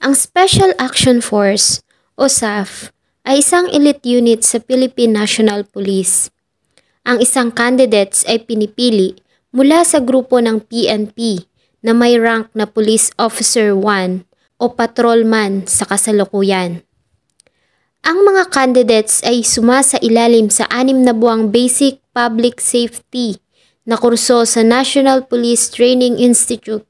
Ang Special Action Force o SAF ay isang elite unit sa Philippine National Police. Ang isang candidates ay pinipili mula sa grupo ng PNP na may rank na Police Officer 1 o Patrolman sa kasalukuyan. Ang mga candidates ay sumasailalim sa 6 na buwang Basic Public Safety na kurso sa National Police Training Institute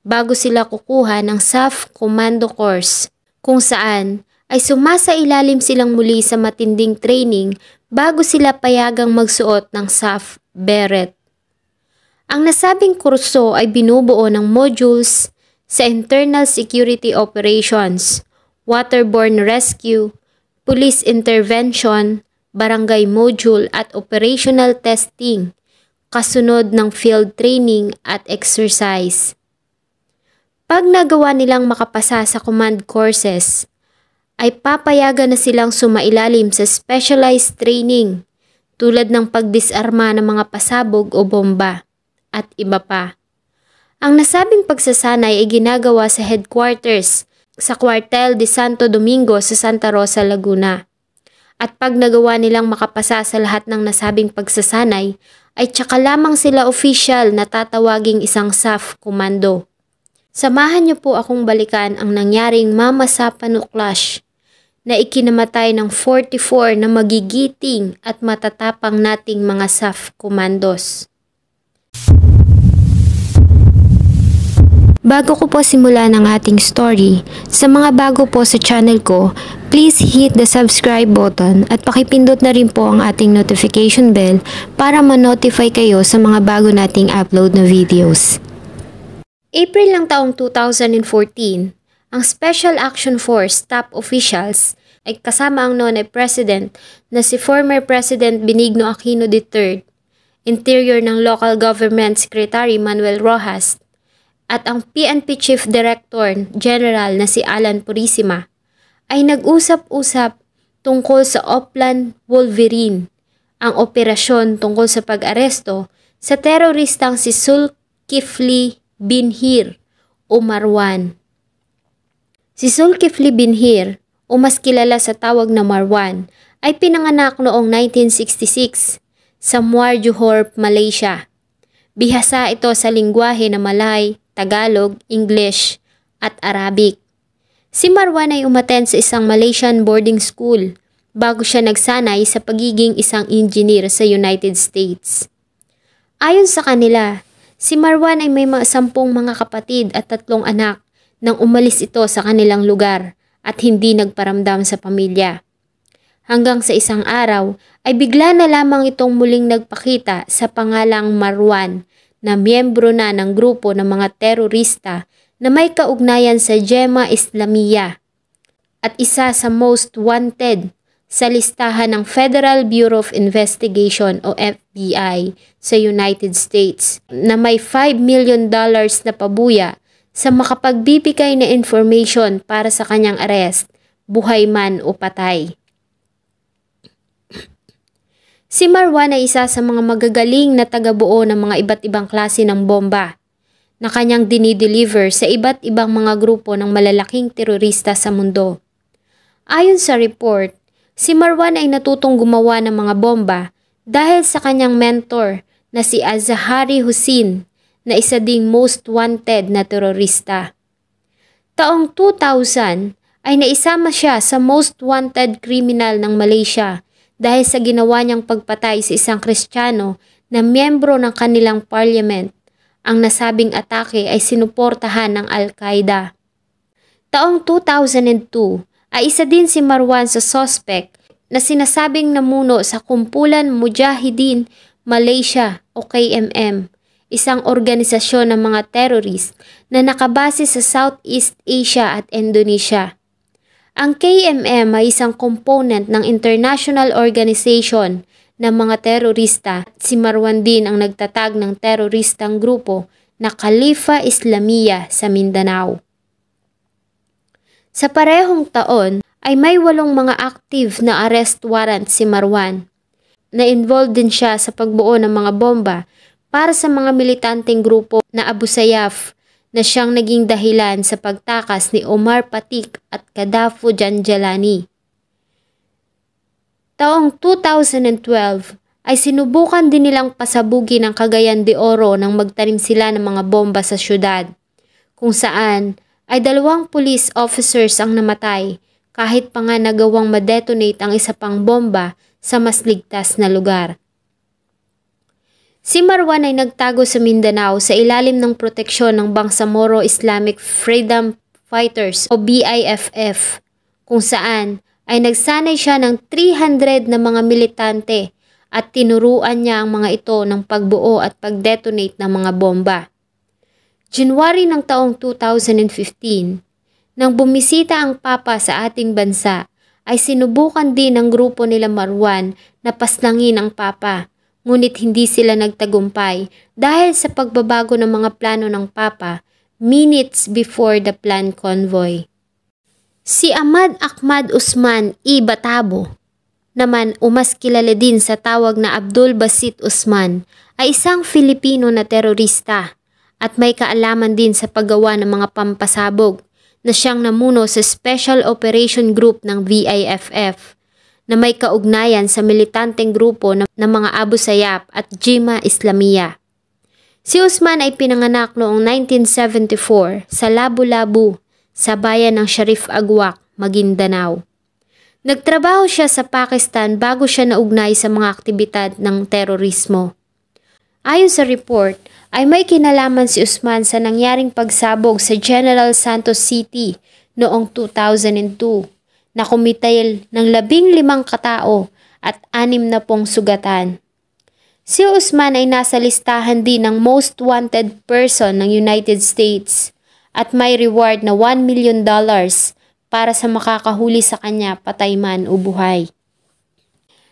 bago sila kukuha ng SAF Commando Course, kung saan ay sumasailalim silang muli sa matinding training bago sila payagang magsuot ng SAF beret. Ang nasabing kurso ay binubuo ng modules sa Internal Security Operations, Waterborne Rescue, Police Intervention, Barangay Module at Operational Testing, kasunod ng field training at exercise. Pag nagawa nilang makapasa sa command courses, ay papayagan na silang sumailalim sa specialized training tulad ng pagdisarma ng mga pasabog o bomba at iba pa. Ang nasabing pagsasanay ay ginagawa sa headquarters sa Cuartel de Santo Domingo sa Santa Rosa, Laguna. At pag nagawa nilang makapasa sa lahat ng nasabing pagsasanay, ay tsaka lamang sila official na tatawaging isang SAF Commando. Samahan niyo po akong balikan ang nangyaring Mama Sapano Clash na ikinamatay ng 44 na magigiting at matatapang nating mga SAF Commandos. Bago ko po simulan ang ating story, sa mga bago po sa channel ko, please hit the subscribe button at pakipindot na rin po ang ating notification bell para ma-notify kayo sa mga bago nating upload na videos. April ng taong 2014, ang Special Action Force top officials ay kasama ang noon ay President na si former President Benigno Aquino III, Interior ng Local Government Secretary Manuel Rojas, at ang PNP Chief Director General na si Alan Purisima ay nag-usap-usap tungkol sa Oplan Wolverine, ang operasyon tungkol sa pag-aresto sa teroristang si Zulkifli Binhir o Marwan. Si Zulkifli Binhir o mas kilala sa tawag na Marwan ay pinanganak noong 1966 sa Muar Johor, Malaysia. Bihasa ito sa lingwahe na Malay, Tagalog, English at Arabic. Si Marwan ay umattend sa isang Malaysian boarding school bago siya nagsanay sa pagiging isang engineer sa United States. Ayon sa kanila, si Marwan ay may 10 mga kapatid at 3 anak nang umalis ito sa kanilang lugar at hindi nagparamdam sa pamilya. Hanggang sa isang araw ay bigla na lamang itong muling nagpakita sa pangalang Marwan na miyembro na ng grupo ng mga terorista na may kaugnayan sa Jemaah Islamiyah at isa sa most wanted sa listahan ng Federal Bureau of Investigation o FBI sa United States na may $5 million na pabuya sa makapagbibigay na information para sa kanyang arrest, buhay man o patay. Si Marwan ay isa sa mga magagaling na tagabuo ng mga iba't ibang klase ng bomba na kanyang dinideliver sa iba't ibang mga grupo ng malalaking terorista sa mundo. Ayon sa report, si Marwan ay natutong gumawa ng mga bomba dahil sa kanyang mentor na si Azahari Hussein na isa ding most wanted na terorista. Taong 2000 ay naisama siya sa most wanted criminal ng Malaysia dahil sa ginawa niyang pagpatay sa isang Kristiyano na miyembro ng kanilang parliament. Ang nasabing atake ay sinuportahan ng Al-Qaeda. Taong 2002 ay isa din si Marwan sa suspect na sinasabing namuno sa Kumpulan Mujahidin Malaysia o KMM, isang organisasyon ng mga terrorist na nakabase sa Southeast Asia at Indonesia. Ang KMM ay isang component ng international organization ng mga terorista. Si Marwan din ang nagtatag ng teroristang grupo na Khalifa Islamiyah sa Mindanao. Sa parehong taon ay may 8 mga active na arrest warrant si Marwan. Na-involved din siya sa pagbuo ng mga bomba para sa mga militanteng grupo na Abu Sayyaf na siyang naging dahilan sa pagtakas ni Omar Patik at Gaddafi Janjalani. Taong 2012 ay sinubukan din nilang pasabugin ang Cagayan de Oro nang magtanim sila ng mga bomba sa syudad, kung saan ay 2 police officers ang namatay kahit pa nga nagawang ma-detonate ang isa pang bomba sa mas ligtas na lugar. Si Marwan ay nagtago sa Mindanao sa ilalim ng proteksyon ng Bangsamoro Islamic Freedom Fighters o BIFF, kung saan ay nagsanay siya ng 300 na mga militante at tinuruan niya ang mga ito ng pagbuo at pagdetonate ng mga bomba. January ng taong 2015, nang bumisita ang Papa sa ating bansa, ay sinubukan din ng grupo nila Marwan na paslangin ang Papa. Ngunit hindi sila nagtagumpay dahil sa pagbabago ng mga plano ng Papa minutes before the planned convoy. Si Ahmad Ahmad Usman I. Batabo naman, umas kilala din sa tawag na Abdul Basit Usman, ay isang Filipino na terorista at may kaalaman din sa paggawa ng mga pampasabog na siyang namuno sa Special Operation Group ng BIFF na may kaugnayan sa militanteng grupo ng mga Abu Sayyaf at Jemaah Islamiyah. Si Usman ay pinanganak noong 1974 sa Labu-Labu sa bayan ng Sharif Agwak, Maguindanao. Nagtrabaho siya sa Pakistan bago siya naugnay sa mga aktibidad ng terorismo. Ayon sa report, ay may kinalaman si Usman sa nangyaring pagsabog sa General Santos City noong 2002 na kumitil ng 15 katao at 60 sugatan. Si Usman ay nasa listahan din ng most wanted person ng United States at may reward na $1 million para sa makakahuli sa kanya, patay man o buhay.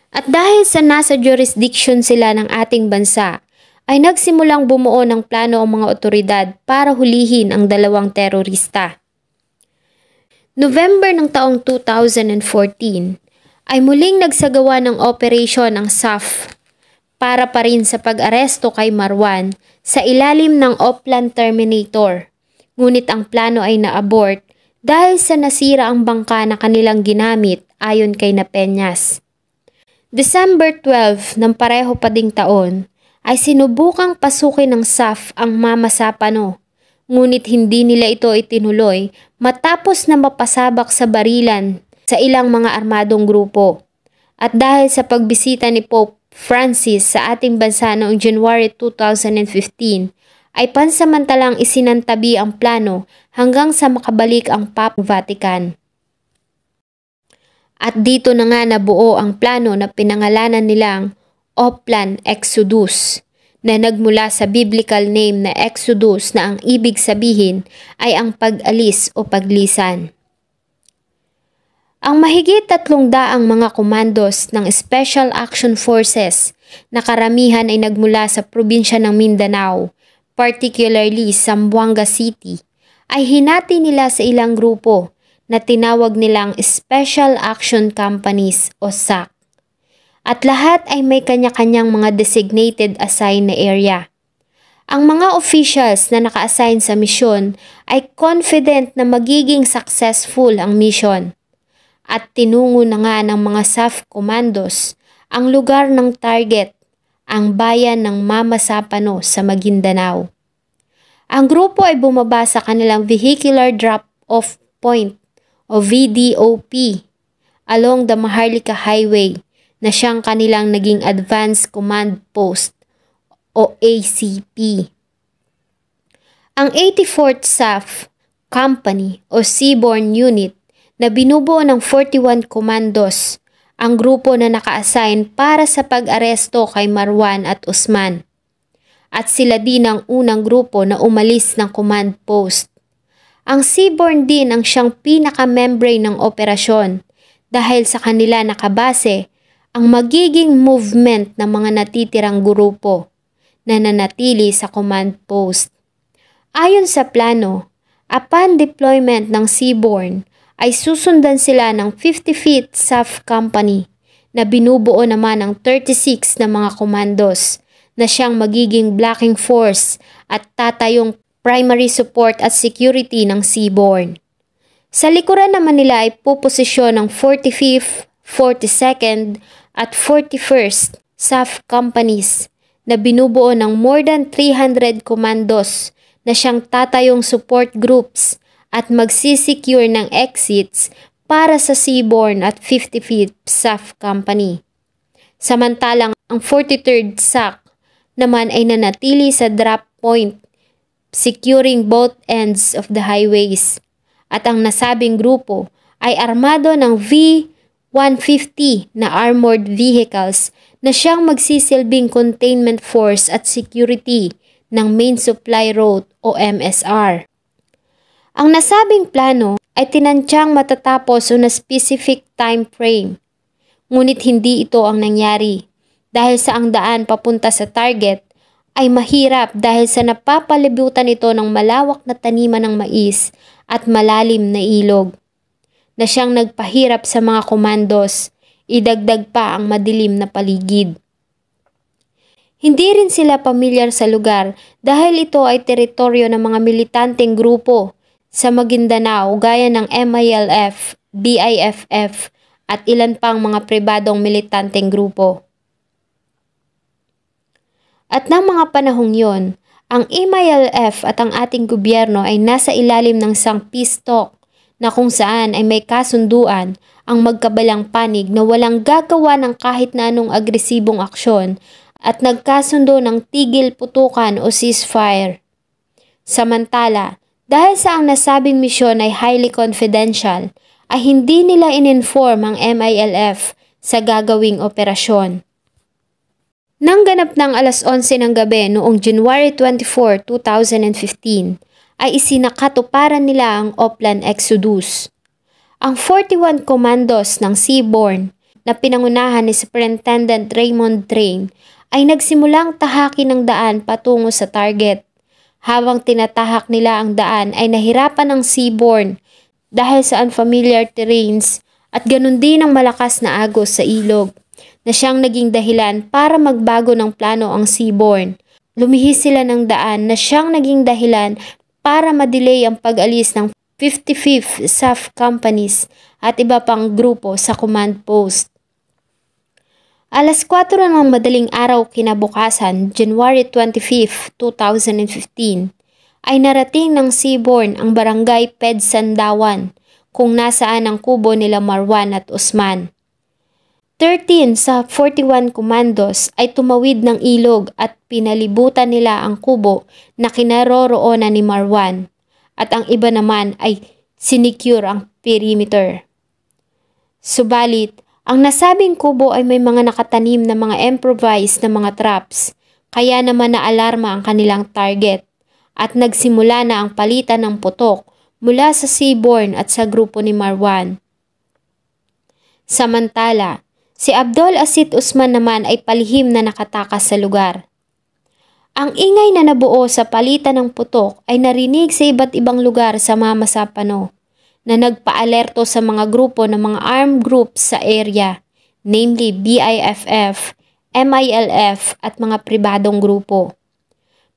At dahil sa nasa jurisdiction sila ng ating bansa, ay nagsimulang bumuo ng plano ang mga otoridad para hulihin ang 2 terorista. November ng taong 2014 ay muling nagsagawa ng operasyon ang SAF para pa rin sa pag-aresto kay Marwan sa ilalim ng Oplan Terminator. Ngunit ang plano ay na-abort dahil sa nasira ang bangka na kanilang ginamit ayon kay Napeñas. December 12 ng pareho pa ding taon ay sinubukang pasukin ng SAF ang Mama Sapano. Ngunit hindi nila ito itinuloy matapos na mapasabak sa barilan sa ilang mga armadong grupo. At dahil sa pagbisita ni Pope Francis sa ating bansa noong January 2015, ay pansamantalang isinantabi ang plano hanggang sa makabalik ang Papa Vatican. At dito na nga nabuo ang plano na pinangalanan nilang Oplan Exodus, na nagmula sa biblical name na Exodus na ang ibig sabihin ay ang pag-alis o paglisan. Ang mahigit 300 mga komandos ng Special Action Forces na karamihan ay nagmula sa probinsya ng Mindanao, particularly Zamboanga City, ay hinati nila sa ilang grupo na tinawag nilang Special Action Companies o SAC. At lahat ay may kanya-kanyang mga designated assigned na area. Ang mga officials na naka-assign sa misyon ay confident na magiging successful ang mission. At tinungo na nga ng mga SAF commandos ang lugar ng target, ang bayan ng Mama Sapano sa Maguindanao. Ang grupo ay bumaba sa kanilang Vehicular Drop-Off Point o VDOP along the Maharlika Highway na siyang kanilang naging Advanced Command Post o ACP. Ang 84th SAF Company o Seaborne Unit na binubuo ng 41 commandos, ang grupo na naka-assign para sa pag-aresto kay Marwan at Usman. At sila din ang unang grupo na umalis ng command post. Ang Seaborne din ang siyang pinaka-membrane ng operasyon dahil sa kanila nakabase ang magiging movement ng mga natitirang grupo na nanatili sa command post. Ayon sa plano, upon deployment ng Seaborne ay susundan sila ng 55th SAF Company na binubuo naman ng 36 na mga commandos na siyang magiging blocking force at tatayong primary support at security ng Seabourn. Sa likuran naman nila ay puposisyon ng 45th, 42nd at 41st SAF companies na binubuo ng more than 300 commandos na siyang tatayong support groups at magsisecure ng exits para sa Seabourn at 55th SAF Company. Samantalang ang 43rd SAC naman ay nanatili sa drop point, securing both ends of the highways. At ang nasabing grupo ay armado ng V-150 na armored vehicles na siyang magsisilbing containment force at security ng Main Supply Route o MSR. Ang nasabing plano ay tinantyang matatapos on a specific time frame. Ngunit hindi ito ang nangyari dahil sa ang daan papunta sa target ay mahirap dahil sa napapalibutan ito ng malawak na taniman ng mais at malalim na ilog na siyang nagpahirap sa mga komandos, idagdag pa ang madilim na paligid. Hindi rin sila pamilyar sa lugar dahil ito ay teritoryo ng mga militanteng grupo sa Maguindanao gaya ng MILF, BIFF at ilan pang mga pribadong militanteng grupo. At ng mga panahong yon, ang MILF at ang ating gobyerno ay nasa ilalim ng isang peace talk na kung saan ay may kasunduan ang magkabalang panig na walang gagawa ng kahit na anong agresibong aksyon at nagkasundo ng tigil putukan o ceasefire. Samantala, dahil sa ang nasabing misyon ay highly confidential, ay hindi nila in-inform ang MILF sa gagawing operasyon. Nang ganap ng alas 11 ng gabi noong January 24, 2015, ay isinakatuparan nila ang Oplan Exodus. Ang 41 commandos ng Seabourn na pinangunahan ni Superintendent Raymond Train ay nagsimulang tahakin ng daan patungo sa target. Habang tinatahak nila ang daan ay nahirapan ng Seabourn dahil sa unfamiliar terrains at ganun din ang malakas na agos sa ilog na siyang naging dahilan para magbago ng plano ang Seabourn. Lumihis sila ng daan na siyang naging dahilan para madelay ang pag-alis ng 55th SAF companies at iba pang grupo sa command post. Alas 4 ng madaling araw kinabukasan, January 25, 2015, ay narating ng Seabourn ang barangay Pedsandawan kung nasaan ang kubo nila Marwan at Usman. 13 sa 41 commandos ay tumawid ng ilog at pinalibutan nila ang kubo na kinaroroonan ni Marwan at ang iba naman ay sinecure ang perimeter. Subalit, ang nasabing kubo ay may mga nakatanim na mga improvised na mga traps kaya naman naalarma ang kanilang target at nagsimula na ang palitan ng putok mula sa Seabourn at sa grupo ni Marwan. Samantala, si Abdul Aziz Usman naman ay palihim na nakatakas sa lugar. Ang ingay na nabuo sa palitan ng putok ay narinig sa iba't ibang lugar sa Mama Sapano na nagpa-alerto sa mga grupo ng mga armed groups sa area, namely BIFF, MILF at mga pribadong grupo.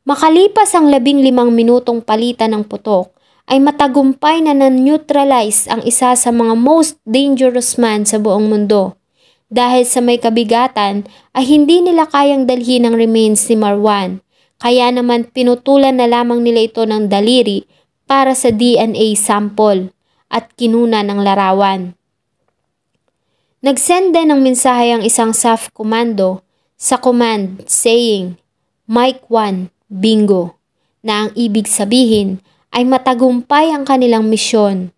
Makalipas ang 15 minutong palitan ng putok, ay matagumpay na na-neutralize ang isa sa mga most dangerous man sa buong mundo. Dahil sa may kabigatan ay hindi nila kayang dalhin ang remains ni Marwan, kaya naman pinutulan na lamang nila ito ng daliri para sa DNA sample at kinuna ng larawan. Nag-send din ng mensahe ang isang SAF commando sa command saying, Mike 1, bingo, na ang ibig sabihin ay matagumpay ang kanilang misyon.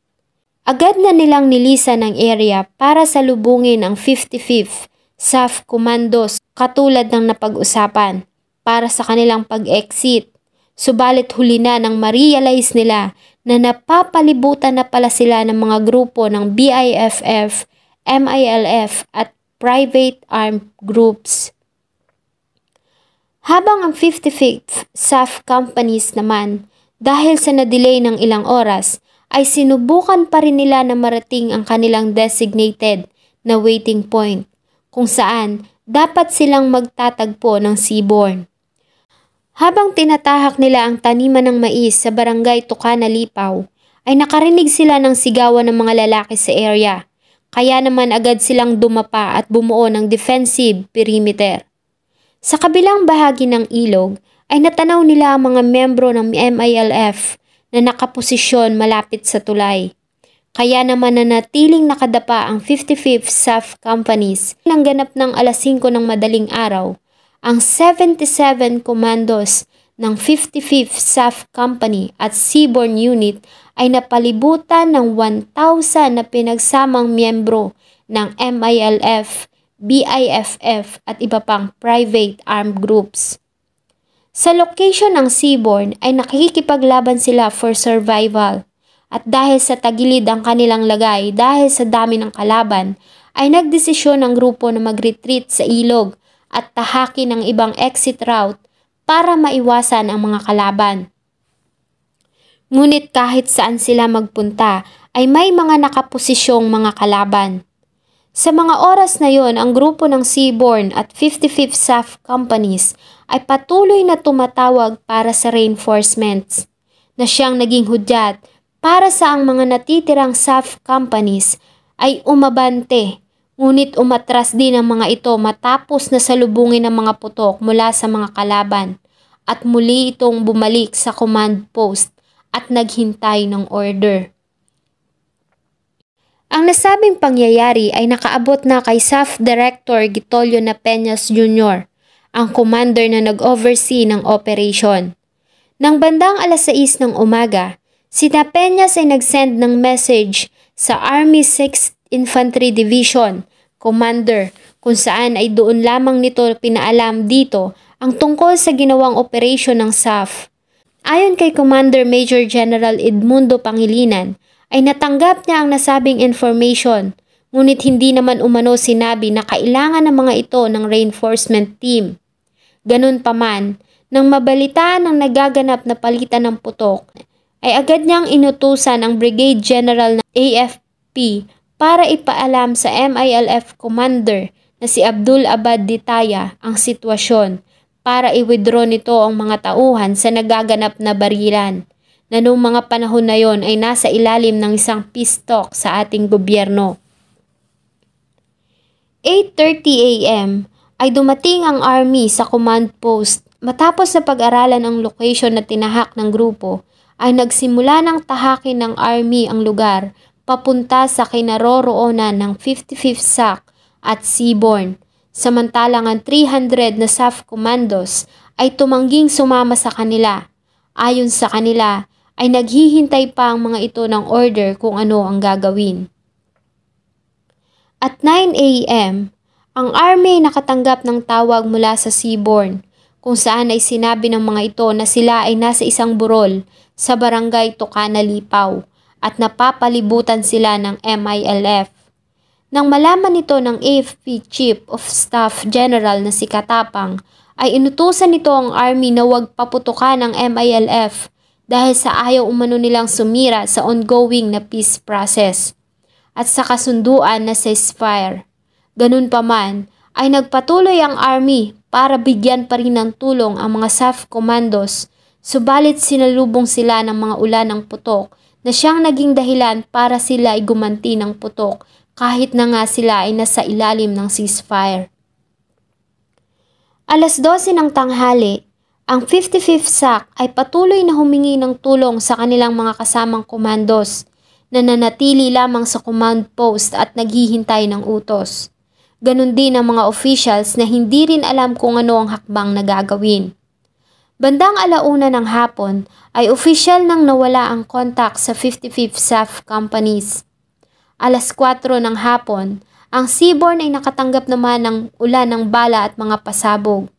Agad na nilang nilisan ang area para salubungin ang 55th SAF commandos katulad ng napag-usapan para sa kanilang pag-exit. Subalit huli na nang ma-realize nila na napapalibutan na pala sila ng mga grupo ng BIFF, MILF at private armed groups. Habang ang 55th SAF companies naman, dahil sa na-delay ng ilang oras, ay sinubukan pa rin nila na marating ang kanilang designated na waiting point, kung saan dapat silang magtatagpo ng Seabourn. Habang tinatahak nila ang taniman ng mais sa barangay Tucana, Lipaw, ay nakarinig sila ng sigawan ng mga lalaki sa area. Kaya naman agad silang dumapa at bumuo ng defensive perimeter. Sa kabilang bahagi ng ilog ay natanaw nila ang mga membro ng MILF na nakaposisyon malapit sa tulay. Kaya naman nanatiling nakadapa ang 55th SAF companies. Nang ganap ng alas 5 ng madaling araw, ang 77 commandos ng 55th SAF Company at Seaborne Unit ay napalibutan ng 1,000 na pinagsamang miyembro ng MILF, BIFF at iba pang private armed groups. Sa location ng Seaborne ay nakikipaglaban sila for survival at dahil sa tagilid ang kanilang lagay dahil sa dami ng kalaban ay nagdesisyon ng grupo na mag-retreat sa ilog at tahakin ng ibang exit route para maiwasan ang mga kalaban. Ngunit kahit saan sila magpunta ay may mga nakaposisyong mga kalaban. Sa mga oras na yon, ang grupo ng Seaborne at 55th SAF companies ay patuloy na tumatawag para sa reinforcements na siyang naging hudyat para sa ang mga natitirang SAF companies ay umabante. Ngunit umatras din ang mga ito matapos na salubungin ng mga putok mula sa mga kalaban at muli itong bumalik sa command post at naghintay ng order. Ang nasabing pangyayari ay nakaabot na kay SAF Director Gitolio na Peñas Jr., ang commander na nag-oversee ng operation. Nang bandang alas 6 ng umaga, si Peñas ay nag-send ng message sa Army 6th Infantry Division Commander kung saan ay doon lamang nito pinaalam dito ang tungkol sa ginawang operasyon ng SAF. Ayon kay Commander Major General Edmundo Pangilinan ay natanggap niya ang nasabing information, ngunit hindi naman umano sinabi na kailangan ng mga ito ng reinforcement team. Ganun pa man, nang mabalitaan ng nagaganap na palitan ng putok, ay agad niyang inutusan ang Brigade General ng AFP para ipaalam sa MILF Commander na si Abdul Abad Ditaya ang sitwasyon para i-withdraw nito ang mga tauhan sa nagaganap na barilan na noong mga panahon na yon ay nasa ilalim ng isang peace talk sa ating gobyerno. 8:30 AM ay dumating ang army sa command post. Matapos na pag-aralan ang location na tinahak ng grupo, ay nagsimula ng tahakin ng army ang lugar papunta sa kinaroroonan ng 55th SAC at Seaborne. Samantalang ang 300 na SAF commandos ay tumangging sumama sa kanila. Ayon sa kanila, ay naghihintay pa ang mga ito ng order kung ano ang gagawin. At 9 AM, ang army nakatanggap ng tawag mula sa Seaborne, kung saan ay sinabi ng mga ito na sila ay nasa isang burol sa barangay Tucana, Lipaw at napapalibutan sila ng MILF. Nang malaman nito ng AFP Chief of Staff General na si Katapang, ay inutusan nito ang army na huwag paputukan ng MILF dahil sa ayaw umano nilang sumira sa ongoing na peace process at sa kasunduan na ceasefire. Ganun pa man, ay nagpatuloy ang army para bigyan pa rin ng tulong ang mga SAF commandos, subalit sinalubong sila ng mga ulan ng putok na siyang naging dahilan para sila ay gumanti ng putok kahit na nga sila ay nasa ilalim ng ceasefire. Alas 12 ng tanghali, ang 55th SAC ay patuloy na humingi ng tulong sa kanilang mga kasamang komandos na nanatili lamang sa command post at naghihintay ng utos. Ganon din ang mga officials na hindi rin alam kung ano ang hakbang na gagawin. Bandang alauna ng hapon ay opisyal nang nawala ang kontak sa 55th SAF companies. Alas 4 ng hapon, ang Seaborne ay nakatanggap naman ng ulan ng bala at mga pasabog.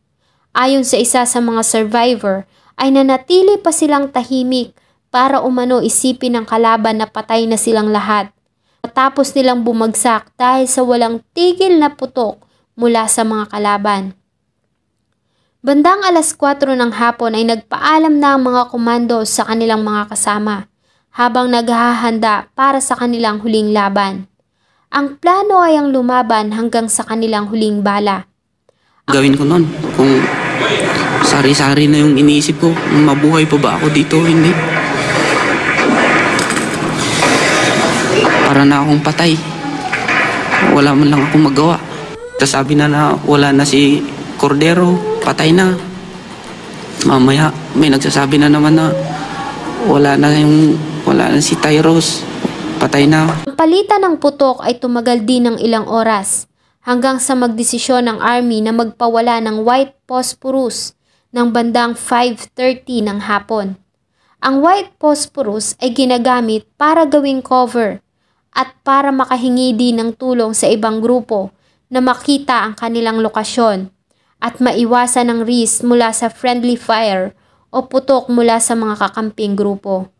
Ayon sa isa sa mga survivor, ay nanatili pa silang tahimik para umano isipin ng kalaban na patay na silang lahat. Matapos nilang bumagsak dahil sa walang tigil na putok mula sa mga kalaban. Bandang alas 4 ng hapon ay nagpaalam na ang mga komando sa kanilang mga kasama habang naghahanda para sa kanilang huling laban. Ang plano ay ang lumaban hanggang sa kanilang huling bala. Gawin ko nun, kung Sari-sari na yung iniisip ko. Mabuhay pa ba ako dito? Hindi. Para na akong patay. Wala man lang akong magawa. Tapos sabi na wala na si Cordero. Patay na. Mamaya may nagsasabi na naman na wala na si Tyros. Patay na. Ang palitan ng putok ay tumagal din ng ilang oras hanggang sa magdesisyon ng army na magpawala ng white phosphorus ng bandang 5:30 ng hapon. Ang white phosphorus ay ginagamit para gawing cover at para makahingi din ng tulong sa ibang grupo na makita ang kanilang lokasyon at maiwasan ang risk mula sa friendly fire o putok mula sa mga kakamping grupo.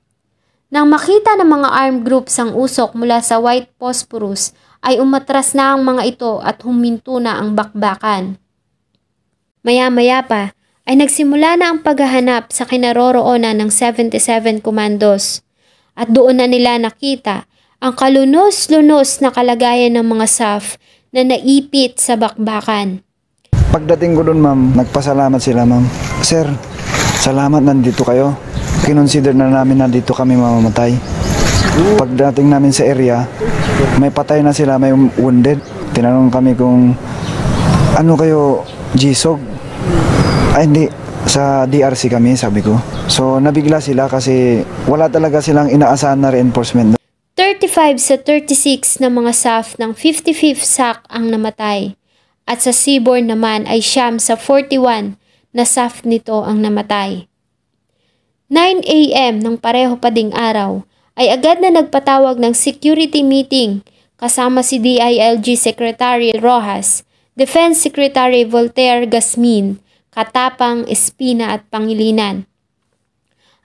Nang makita ng mga armed groups ang usok mula sa white phosphorus, ay umatras na ang mga ito at huminto na ang bakbakan. Maya-maya pa ay nagsimula na ang paghahanap sa kinaroroonan ng 77 Commandos at doon na nila nakita ang kalunos-lunos na kalagayan ng mga SAF na naipit sa bakbakan. Pagdating ko doon, ma'am, nagpasalamat sila, ma'am. Sir, salamat nandito kayo. Kinonsider na namin na dito kami mamamatay. Pagdating namin sa area, may patay na sila, may wounded. Tinanong kami kung ano kayo, GSOG? Ay hindi, sa DRC kami, sabi ko. So nabigla sila kasi wala talaga silang inaasahan na reinforcement. 35 sa 36 na mga SAF ng 55th SAC ang namatay. At sa seaborne naman ay siyam sa 41 na SAF nito ang namatay. 9 a.m. ng pareho pa ding araw ay agad na nagpatawag ng security meeting kasama si DILG Secretary Rojas, Defense Secretary Voltaire Gasmin, Katapang, Espina at Pangilinan.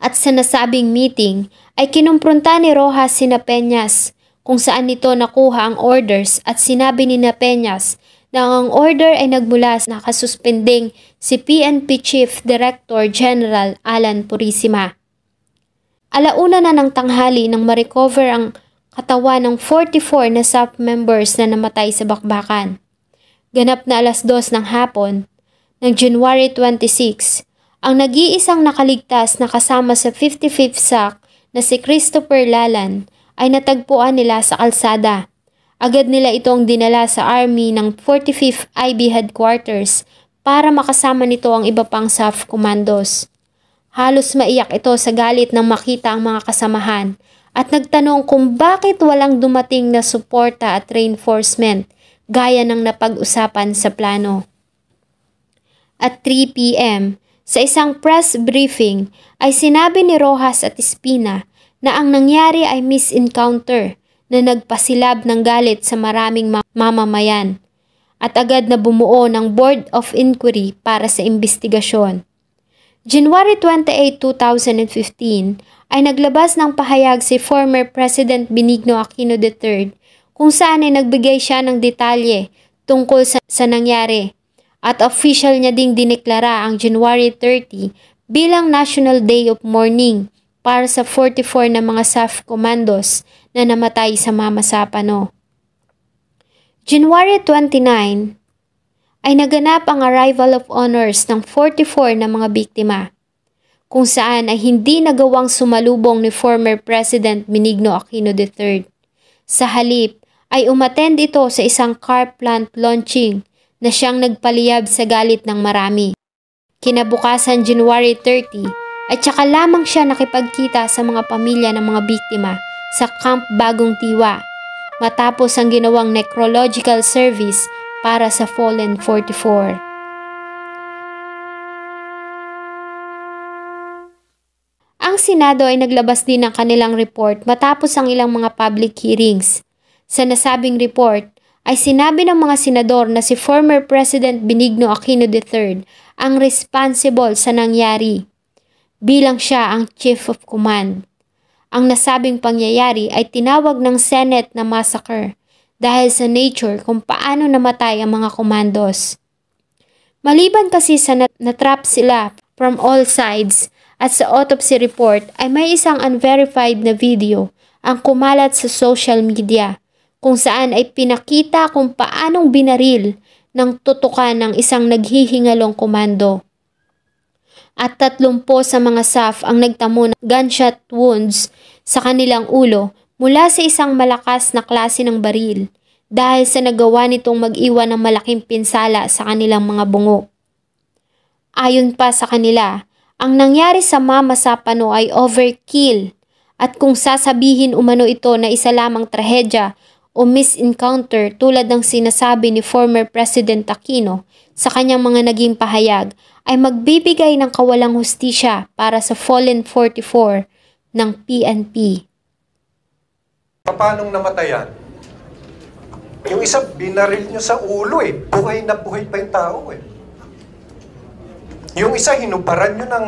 At sa nasabing meeting ay kinumpronta ni Rojas sina Peñas kung saan nito nakuha ang orders at sinabi ni Peñas na ang order ay nagmula sa nakasuspending si PNP Chief Director General Alan Purisima. Alauna na ng tanghali nang ma-recover ang katawan ng 44 na SAF members na namatay sa bakbakan. Ganap na 2:00 ng hapon ng January 26, ang nag-iisang nakaligtas na kasama sa 55th SAC na si Christopher Lalan ay natagpuan nila sa kalsada. Agad nila itong dinala sa army ng 45th IB headquarters para makasama nito ang iba pang SAF commandos. Halos maiyak ito sa galit nang makita ang mga kasamahan at nagtanong kung bakit walang dumating na suporta at reinforcement gaya ng napag-usapan sa plano. At 3 p.m., sa isang press briefing ay sinabi ni Rojas at Espina na ang nangyari ay misencounter na nagpasilab ng galit sa maraming mamamayan at agad na bumuo ng Board of Inquiry para sa investigasyon. January 28, 2015 ay naglabas ng pahayag si former President Benigno Aquino III kung saan ay nagbigay siya ng detalye tungkol sa nangyari at official niya ding dineklara ang January 30 bilang National Day of Mourning para sa 44 na mga SAF commandos na namatay sa Mama Sapano. January 29 ay naganap ang arrival of honors ng 44 na mga biktima, kung saan ay hindi nagawang sumalubong ni former President Benigno Aquino III. Sa halip ay umattend ito sa isang car plant launching na siyang nagpaliyab sa galit ng marami. Kinabukasan January 30 at saka lamang siya nakipagkita sa mga pamilya ng mga biktima sa Camp Bagong Tiwa matapos ang ginawang necrological service para sa fallen 44. Ang Senado ay naglabas din ng kanilang report matapos ang ilang mga public hearings. Sa nasabing report ay sinabi ng mga senador na si former President Benigno Aquino III ang responsible sa nangyari bilang siya ang Chief of Command. Ang nasabing pangyayari ay tinawag ng Senate na massacre dahil sa nature kung paano namatay ang mga commandos. Maliban kasi sa natrap sila from all sides at sa autopsy report ay may isang unverified na video ang kumalat sa social media kung saan ay pinakita kung paanong binaril ng tutukan ng isang naghihingalong komando. at 30 sa mga SAF ang nagtamo ng gunshot wounds sa kanilang ulo mula sa isang malakas na klase ng baril dahil sa nagawa nitong mag-iwan ng malaking pinsala sa kanilang mga bungo. Ayon pa sa kanila, ang nangyari sa Mama Sapano ay overkill at kung sasabihin umano ito na isa lamang trahedya o misencounter tulad ng sinasabi ni former President Aquino sa kanyang mga naging pahayag ay magbibigay ng kawalang hustisya para sa fallen 44 ng PNP. Paanong namatayan? Yung isa, binaril nyo sa ulo eh. Buhay na buhay pa yung tao eh. Yung isa, hinubaran nyo ng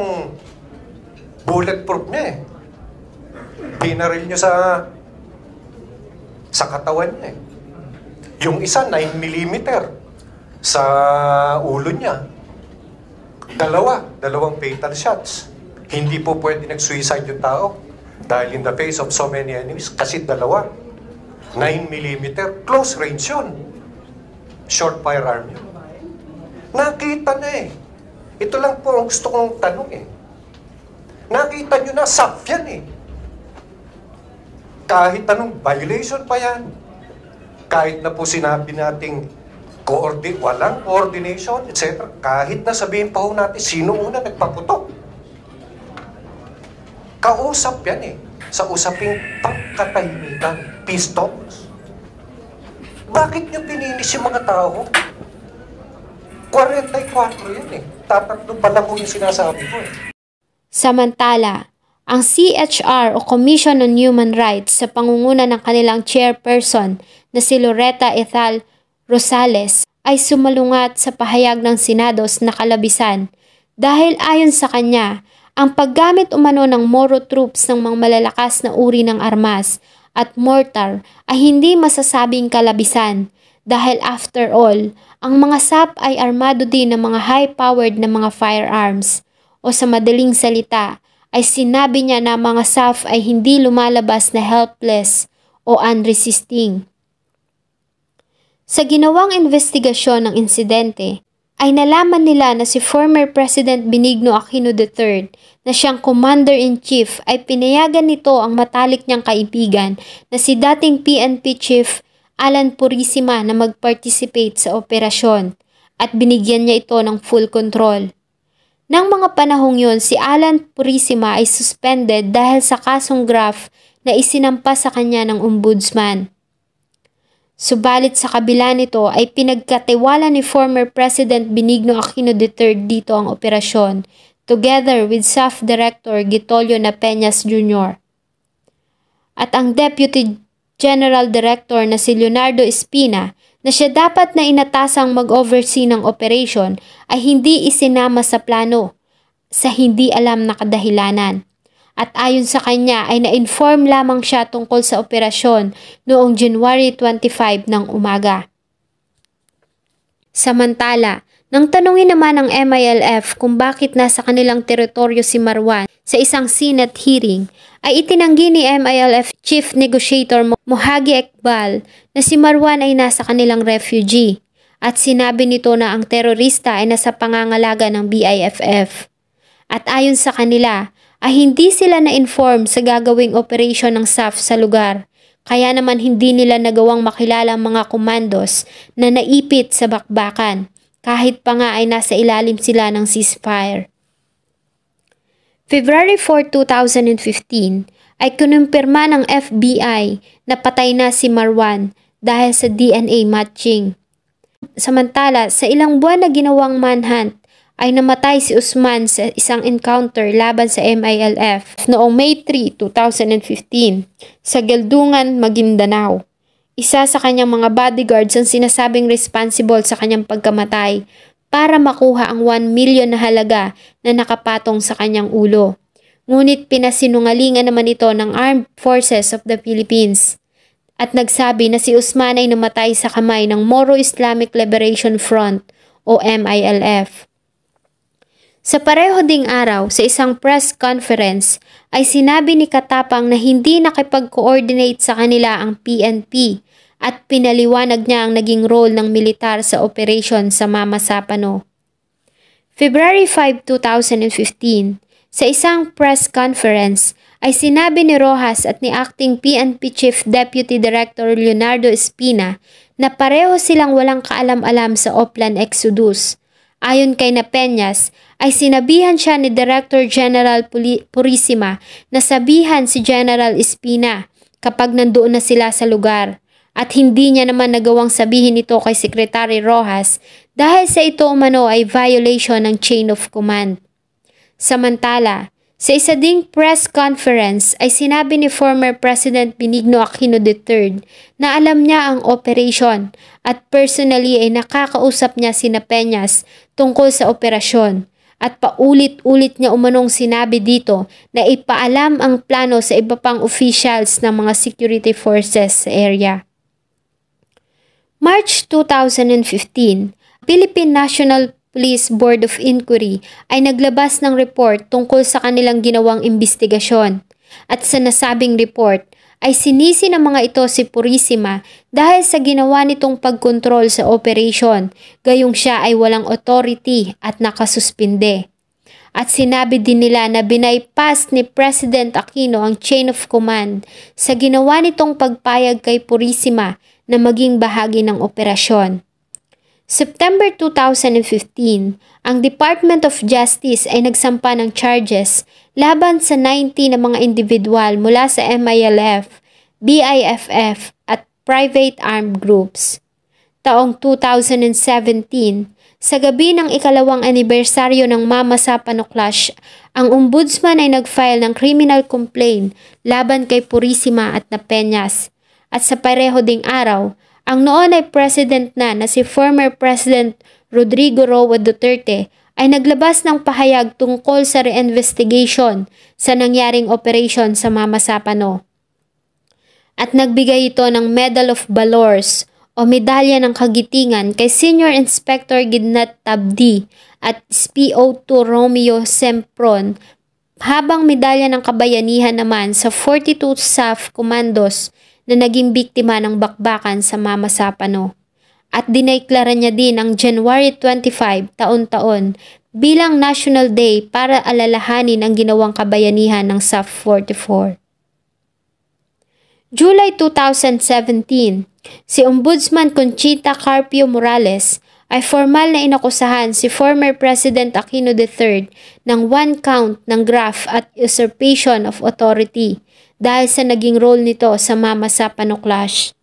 bulletproof niya eh. Binaril nyo sa katawan niya eh. Yung isa, 9mm sa ulo niya. Dalawang fatal shots. Hindi po pwede nag-suicide yung tao dahil in the face of so many enemies, kasi 9mm, close range yun. Short firearm yun. Nakita na eh. Ito lang po ang gusto kong tanong eh. Nakita nyo na, SAF yan eh. Kahit anong violation pa yan. Kahit na po sinabi nating walang coordination, etc. Kahit na sabihin pa ho natin, sino una nagpaputok? Kausap yan eh. Sa usaping pagkatahimikan, peace talks. Bakit nyo pininis yung mga tao? 44 yan eh. Tatatlo pa lang po yung sinasabi ko eh. Samantala, ang CHR o Commission on Human Rights sa pangunguna ng kanilang chairperson na si Loretta Ethal Rosales ay sumalungat sa pahayag ng Senados na kalabisan dahil ayon sa kanya, ang paggamit umano ng Moro troops ng mga malalakas na uri ng armas at mortar ay hindi masasabing kalabisan dahil after all, ang mga SAP ay armado din ng mga high-powered na mga firearms o sa madaling salita ay sinabi niya na mga SAF ay hindi lumalabas na helpless o unresisting. Sa ginawang investigasyon ng insidente, ay nalaman nila na si former President Benigno Aquino III na siyang Commander-in-Chief ay pinayagan nito ang matalik niyang kaibigan na si dating PNP Chief Alan Purisima na mag-participate sa operasyon at binigyan niya ito ng full control. Nang mga panahong yun, si Alan Purisima ay suspended dahil sa kasong graft na isinampa sa kanya ng ombudsman. Subalit sa kabila nito ay pinagkatiwala ni former President Benigno Aquino III dito ang operasyon together with SAF Director Gitolio Napeñas Jr. At ang Deputy General Director na si Leonardo Espina na siya dapat na inatasang mag-oversee ng operation ay hindi isinama sa plano sa hindi alam na kadahilanan. At ayon sa kanya ay na-inform lamang siya tungkol sa operasyon noong January 25 ng umaga. Samantala, nang tanungin naman ng MILF kung bakit nasa kanilang teritoryo si Marwan sa isang Senate hearing, ay itinanggi ni MILF Chief Negotiator Mohagi Iqbal na si Marwan ay nasa kanilang refugee at sinabi nito na ang terorista ay nasa pangangalaga ng BIFF. At ayon sa kanila, ay hindi sila na-inform sa gagawing operation ng SAF sa lugar, kaya naman hindi nila nagawang makilala ang mga komandos na naipit sa bakbakan, kahit pa nga ay nasa ilalim sila ng ceasefire. February 4, 2015 ay kinumpirma ng FBI na patay na si Marwan dahil sa DNA matching. Samantala, sa ilang buwan na ginawang manhunt, ay namatay si Usman sa isang encounter laban sa MILF noong May 3, 2015 sa Geldungan, Maguindanao. Isa sa kanyang mga bodyguards ang sinasabing responsible sa kanyang pagkamatay para makuha ang 1 million na halaga na nakapatong sa kanyang ulo. Ngunit pinasinungalingan naman ito ng Armed Forces of the Philippines at nagsabi na si Usman ay namatay sa kamay ng Moro Islamic Liberation Front o MILF. Sa pareho ding araw, sa isang press conference, ay sinabi ni Katapang na hindi nakipag-coordinate sa kanila ang PNP at pinaliwanag niya ang naging role ng militar sa operation sa Mama Sapano. February 5, 2015, sa isang press conference ay sinabi ni Rojas at ni Acting PNP Chief Deputy Director Leonardo Espina na pareho silang walang kaalam-alam sa Oplan Exodus. Ayon kay Napeñas, ay sinabihan siya ni Director General Purisima na sabihan si General Espina kapag nandoon na sila sa lugar. At hindi niya naman nagawang sabihin ito kay Secretary Rojas dahil sa ito umano ay violation ng chain of command. Samantala, sa isa ding press conference ay sinabi ni former President Benigno Aquino III na alam niya ang operation at personally ay nakakausap niya si Napeñas tungkol sa operasyon at paulit-ulit niya umanong sinabi dito na ipaalam ang plano sa iba pang officials ng mga security forces sa area. March 2015, Philippine National Police Board of Inquiry ay naglabas ng report tungkol sa kanilang ginawang investigasyon. At sa nasabing report ay sinisi ng mga ito si Purisima dahil sa ginawa nitong pagkontrol sa operation, gayong siya ay walang authority at nakasuspinde. At sinabi din nila na binaypass ni President Aquino ang chain of command sa ginawa nitong pagpayag kay Purisima na maging bahagi ng operasyon. September 2015, ang Department of Justice ay nagsampa ng charges laban sa 90 na mga individual mula sa MILF, BIFF at private armed groups. Taong 2017, sa gabi ng ikalawang anibersaryo ng Mama Sapano Clash, ang ombudsman ay nag-file ng criminal complaint laban kay Purisima at Napeñas. At sa pareho ding araw, ang noon ay president na si former President Rodrigo Roa Duterte ay naglabas ng pahayag tungkol sa reinvestigation sa nangyaring operation sa Mama Sapano. At nagbigay ito ng Medal of Valors o Medalya ng Kagitingan kay Senior Inspector Gidnat Tabdi at SPO2 Romeo Sempron, habang Medalya ng Kabayanihan naman sa 42 SAF Commandos na naging biktima ng bakbakan sa Mama Sapano. At dineklara niya din ang January 25 taon-taon bilang National Day para alalahanin ang ginawang kabayanihan ng SAF 44. July 2017, si Ombudsman Conchita Carpio Morales ay formal na inakusahan si former President Aquino III ng 1 count ng graft at usurpation of authority dahil sa naging role nito sa Mama Sapano Clash.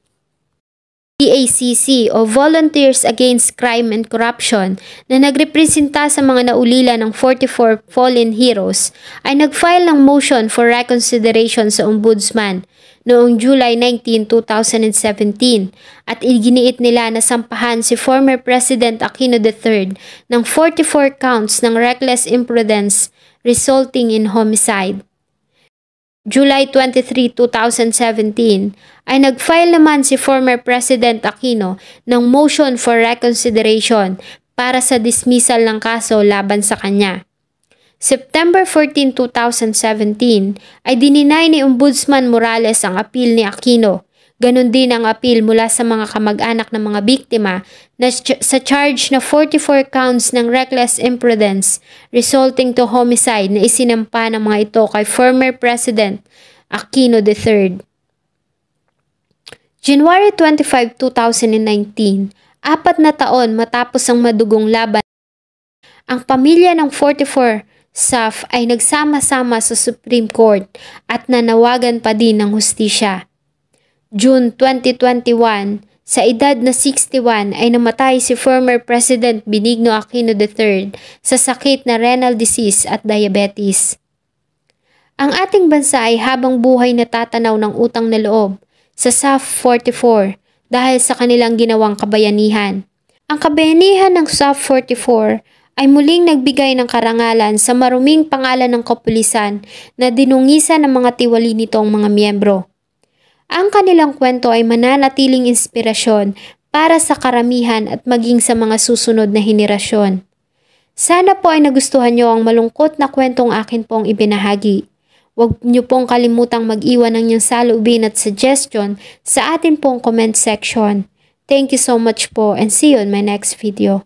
VACC o Volunteers Against Crime and Corruption na nagrepresenta sa mga naulila ng 44 fallen heroes ay nag-file ng motion for reconsideration sa Ombudsman noong July 19, 2017 at iginiit nila na sampahan si former President Aquino III ng 44 counts ng reckless imprudence resulting in homicide. July 23, 2017 ay nag-file naman si former President Aquino ng motion for reconsideration para sa dismissal ng kaso laban sa kanya. September 14, 2017 ay dininay ni Ombudsman Morales ang appeal ni Aquino. Ganon din ang appeal mula sa mga kamag-anak ng mga biktima na sa charge na 44 counts ng reckless imprudence resulting to homicide na isinampa ng mga ito kay former President Aquino III. January 25, 2019, 4 na taon matapos ang madugong laban, ang pamilya ng 44 SAF ay nagsama-sama sa Supreme Court at nanawagan pa din ng hustisya. June 2021, sa edad na 61 ay namatay si former President Benigno Aquino III sa sakit na renal disease at diabetes. Ang ating bansa ay habang buhay natatanaw ng utang na loob sa SAF 44 dahil sa kanilang ginawang kabayanihan. Ang kabayanihan ng SAF 44 ay muling nagbigay ng karangalan sa maruming pangalan ng kapulisan na dinungisan ng mga tiwali nitong mga miyembro. Ang kanilang kwento ay mananatiling inspirasyon para sa karamihan at maging sa mga susunod na henerasyon. Sana po ay nagustuhan nyo ang malungkot na kwentong akin pong ibinahagi. Huwag nyo pong kalimutang mag-iwan ng inyong saloobin at suggestion sa atin pong comment section. Thank you so much po and see you in my next video.